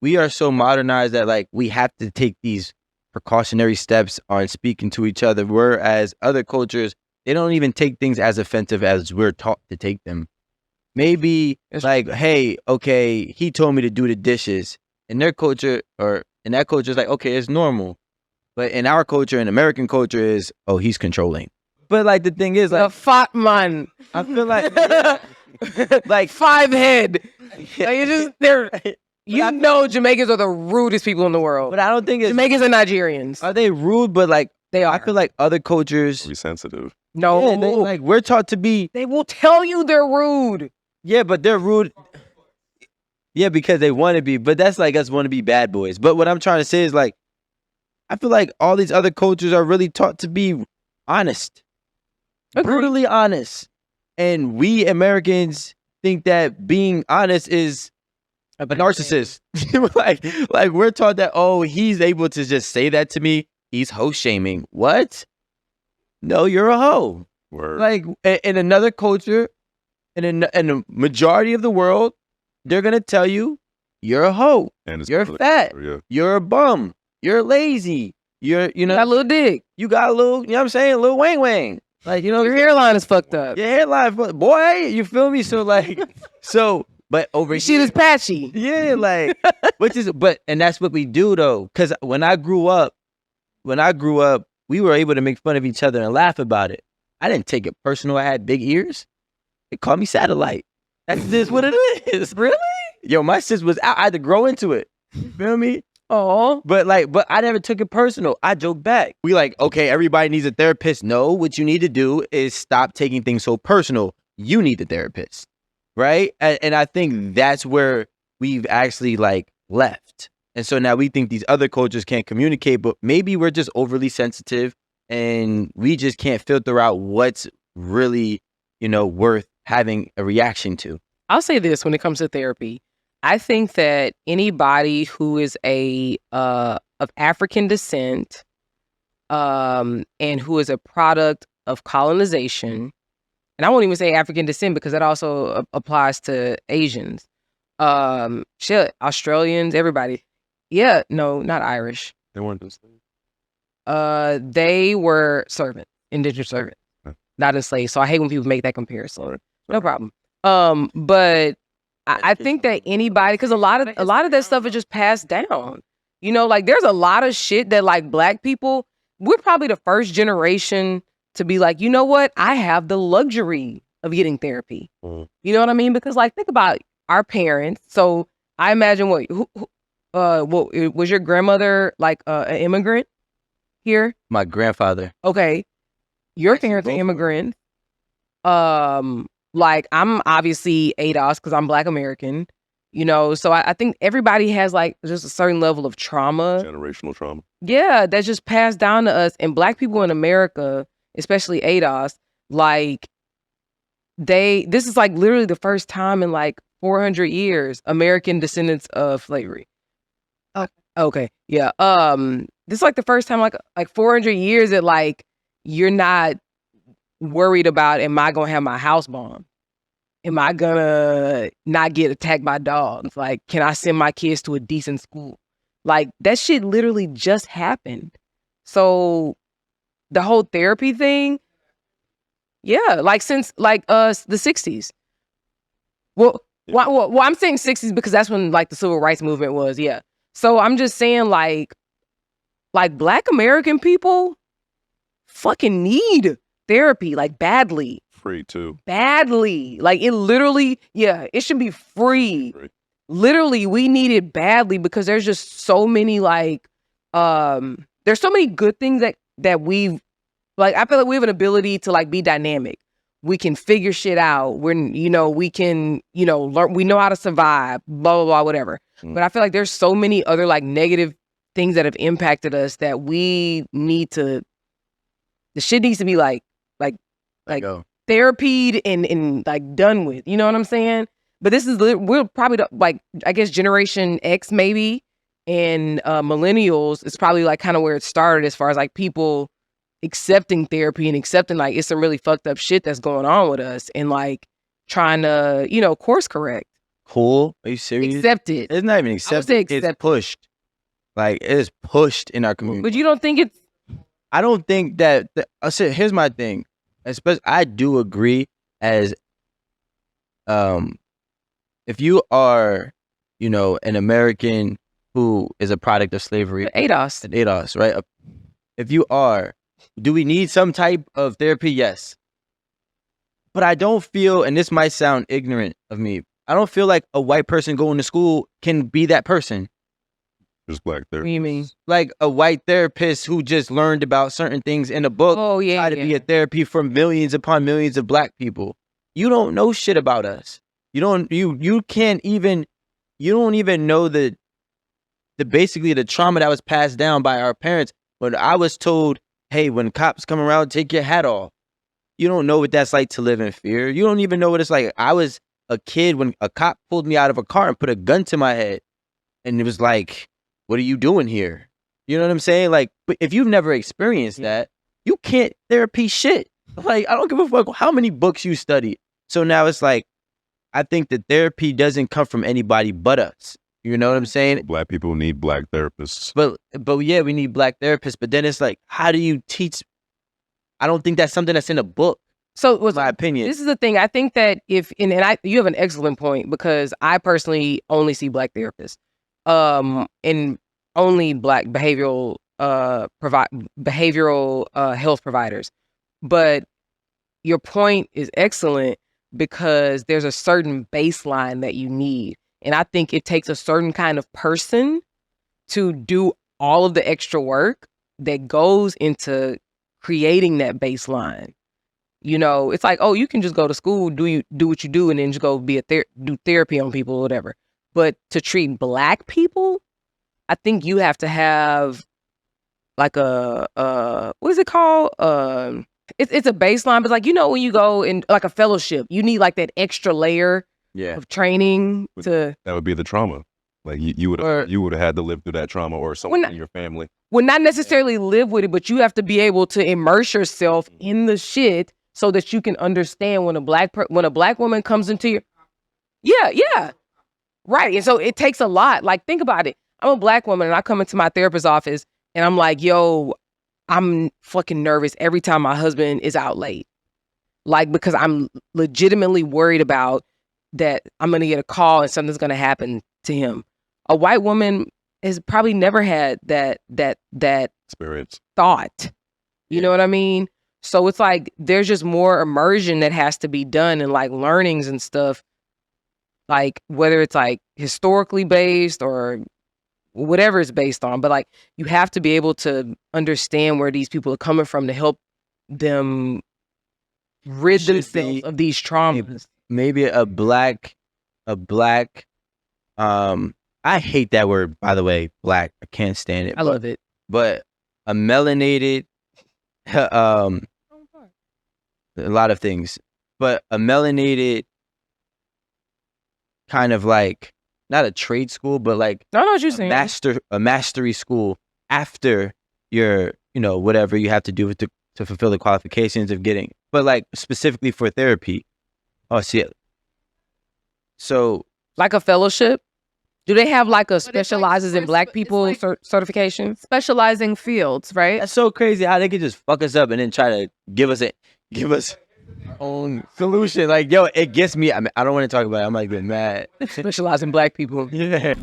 we are so modernized that like we have to take these precautionary steps on speaking to each other, whereas other cultures, they don't even take things as offensive as we're taught to take them. Maybe it's like, hey, okay, he told me to do the dishes. In their culture, or in that culture, it's like, okay, it's normal. But in our culture, in American culture, is, oh, he's controlling. But like the thing is, like, a fat man. I feel like like 5 head. Like, it's just they're. You know, Jamaicans are the rudest people in the world. But I don't think it's Jamaicans and Nigerians. Are they rude? But like they are. I feel like other cultures be sensitive. No, yeah, like we're taught to be. They will tell you they're rude. Yeah, but they're rude. Yeah, because they want to be. But that's like us want to be bad boys. But what I'm trying to say is like, I feel like all these other cultures are really taught to be honest, brutally honest, and we Americans think that being honest is a narcissist. like we're taught that, oh, he's able to just say that to me. He's hoe shaming. What? No, you're a hoe. Word. Like in another culture, in the majority of the world, they're gonna tell you you're a hoe. And you're fat. Yeah. You're a bum. You're lazy. You're got a little dick. You got a little. You know what I'm saying? A little wang wang. Like, you know, your hairline is fucked up. Your hairline, boy. You feel me? So like, but over shit is patchy. Yeah, like, and that's what we do though. Because when I grew up, we were able to make fun of each other and laugh about it. I didn't take it personal. I had big ears. They called me satellite. That's just what it is. Really? Yo, my sis was out. I had to grow into it. You feel me? Oh, but I never took it personal. I joke back. We like, okay, everybody needs a therapist. No, what you need to do is stop taking things so personal. You need a therapist, right? And I think that's where we've actually like left. And so now we think these other cultures can't communicate, but maybe we're just overly sensitive and we just can't filter out what's really, worth having a reaction to. I'll say this when it comes to therapy. I think that anybody who is of African descent, and who is a product of colonization, and I won't even say African descent because that also applies to Asians, Australians, everybody. Yeah, no, not Irish. They weren't enslaved. They were servants, indentured servants, not enslaved. So I hate when people make that comparison. No problem. But I think that anybody, because a lot of that stuff is just passed down. Like there's a lot of shit that like Black people, we're probably the first generation to be like, you know what? I have the luxury of getting therapy. You know what I mean? Because like, think about our parents. So I imagine was your grandmother like an immigrant here? My grandfather. Okay. Your parents are immigrants. Like I'm obviously ADOS because I'm Black American, so I think everybody has like just a certain level of trauma. Generational trauma. Yeah, that's just passed down to us. And Black people in America, especially ADOS, like this is like literally the first time in like 400 years, American descendants of slavery. Oh. Okay. Yeah. This is like the first time like 400 years that like you're not worried about, am I gonna have my house bombed? Am I gonna not get attacked by dogs? Like, can I send my kids to a decent school? Like, that shit literally just happened. So the whole therapy thing, yeah, like since like the 60s. Well, I'm saying 60s because that's when like the civil rights movement was, yeah. So I'm just saying like Black American people fucking need therapy, like badly. Free too. Badly. Like it literally, yeah, it should be free. Literally, we need it badly because there's just so many like, there's so many good things that we've, like, I feel like we have an ability to like be dynamic. We can figure shit out. We can, learn, we know how to survive, blah, blah, blah, whatever. But I feel like there's so many other like negative things that have impacted us that we need to, the shit needs to be like therapied and like done with, you know what I'm saying? But this is, we're probably like, I guess Generation X maybe, and millennials is probably like kind of where it started as far as like people accepting therapy and accepting like it's some really fucked up shit that's going on with us and like trying to, course correct. cool. Are you serious? Accepted. It's not even say accepted. It's accepted. pushed. Like it is pushed in our community. But you don't think it's I don't think that. I said, here's my thing. Especially, I do agree as, if you are, an American who is a product of slavery, ADOS. right? If you are, do we need some type of therapy? Yes. But I don't feel, and this might sound ignorant of me, I don't feel like a white person going to school can be that person. There's black What there. do you mean? Like a white therapist who just learned about certain things in a book. Oh yeah. Try to be a therapy for millions upon millions of black people. You don't know shit about us. You don't even know the basically the trauma that was passed down by our parents. When I was told, hey, when cops come around, take your hat off. You don't know what that's like to live in fear. You don't even know what it's like. I was a kid when a cop pulled me out of a car and put a gun to my head. And it was like, what are you doing here? You know what I'm saying? Like, but if you've never experienced that, you can't therapy shit. Like, I don't give a fuck how many books you study. So now it's like, I think that therapy doesn't come from anybody but us. You know what I'm saying? Black people need black therapists. But yeah, we need black therapists. But then it's like, how do you teach? I don't think that's something that's in a book. So In my opinion. this is the thing. I think that you have an excellent point, because I personally only see black therapists, and only black behavioral health providers. But your point is excellent, because there's a certain baseline that you need, and I think it takes a certain kind of person to do all of the extra work that goes into creating that baseline. It's like, oh, you can just go to school, do what you do, and then just go do therapy on people or whatever. But to treat black people, I think you have to have like a what is it called? It's a baseline, but like, when you go in like a fellowship, you need like that extra layer Yeah. of training But to. That would be the trauma. Like you would Or- have had to live through that trauma, or someone not- in your family. Well, not necessarily live with it, but you have to be able to immerse yourself in the shit so that you can understand when a black woman comes into your. Yeah, right. And so it takes a lot. Like, think about it. I'm a black woman and I come into my therapist's office and I'm like, yo, I'm fucking nervous every time my husband is out late. Like, because I'm legitimately worried about that I'm gonna get a call and something's gonna happen to him. A white woman has probably never had that Experience. thought. You know what I mean? So it's like there's just more immersion that has to be done, and like learnings and stuff, like whether it's like historically based or whatever it's based on. But like you have to be able to understand where these people are coming from to help them rid Should themselves be- of these traumas. Maybe a black, I hate that word, by the way, black. I can't stand it. I love it. But a melanated, a lot of things, but a melanated kind of like, not a trade school, but like I know what you're saying. a mastery school after your, whatever you have to do to fulfill the qualifications of getting, but like specifically for therapy. Oh, see. So Like a fellowship. Do they have like a it's like specializes in we're black spe- it's people like- certification? Specializing fields, right? that's so crazy how they could just fuck us up and then try to give us our own solution. Like, yo, it gets me. I mean, I don't want to talk about it. I'm like, getting mad. Specialize in black people. Yeah.